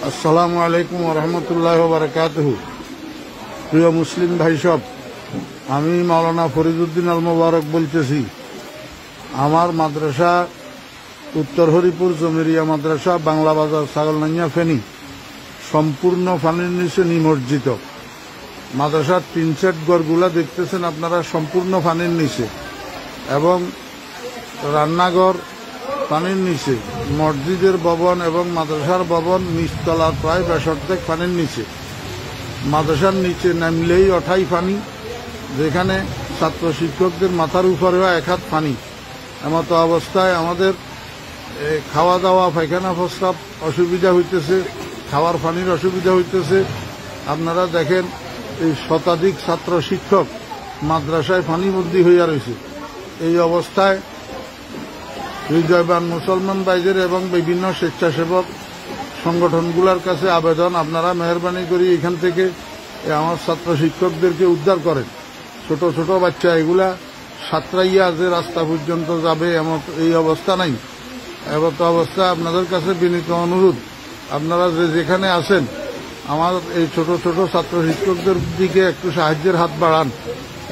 আসসালামু আলাইকুম ওয়া রাহমাতুল্লাহি ওয়া বারাকাতুহু। প্রিয় মুসলিম ভাই সব, আমি মাওলানা ফরিদউদ্দিন আল মোবারক বলতেছি। আমার মাদ্রাসা উত্তর হরিপুর জমিরিয়া মাদ্রাসা, বাংলা বাজার, ছাগলনাইয়া, ফেনী সম্পূর্ণ পানির নিচে নিমজ্জিত। মাদ্রাসার টিন সেট ঘরগুলা দেখতেছেন আপনারা, সম্পূর্ণ পানির নিচে, এবং রান্নাঘর পানির নিচে, মসজিদের ভবন এবং মাদ্রাসার ভবন নিচতলার প্রায় 62 পানির নিচে। মাদ্রাসার নিচে নামলেই অঠাই পানি, যেখানে ছাত্র শিক্ষকদের মাথার উপরেও 1 হাত পানি। এমত অবস্থায় আমাদের খাওয়া দাওয়া, পায়খানা প্রস্রাব অসুবিধা হইতেছে, খাওয়ার পানির অসুবিধা হইতেছে। আপনারা দেখেন, এই শতাধিক ছাত্র শিক্ষক মাদ্রাসায় পানিবন্দী হইয়া রয়েছে। এই অবস্থায় হৃদয়বান মুসলমান ভাইদের এবং বিভিন্ন স্বেচ্ছাসেবক সংগঠনগুলোর কাছে আবেদন, আপনারা মেহরবানি করে এখান থেকে আমার ছাত্র শিক্ষকদেরকে উদ্ধার করেন। ছোট ছোট বাচ্চা এগুলা সাঁতরাইয়া যে রাস্তা পর্যন্ত যাবে এমন এই অবস্থা নাই। এমত অবস্থা আপনাদের কাছে বিনীত অনুরোধ, আপনারা যেখানে আছেন আমার এই ছোট ছোট ছাত্র শিক্ষকদের দিকে একটু সাহায্যের হাত বাড়ান,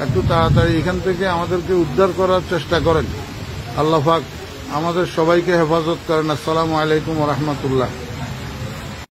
একটু তাড়াতাড়ি এখান থেকে আমাদেরকে উদ্ধার করার চেষ্টা করেন। আল্লাহ পাক আমাদের সবাইকে হেফাজত করেন। আসসালামু আলাইকুম ওয়া রাহমাতুল্লাহ।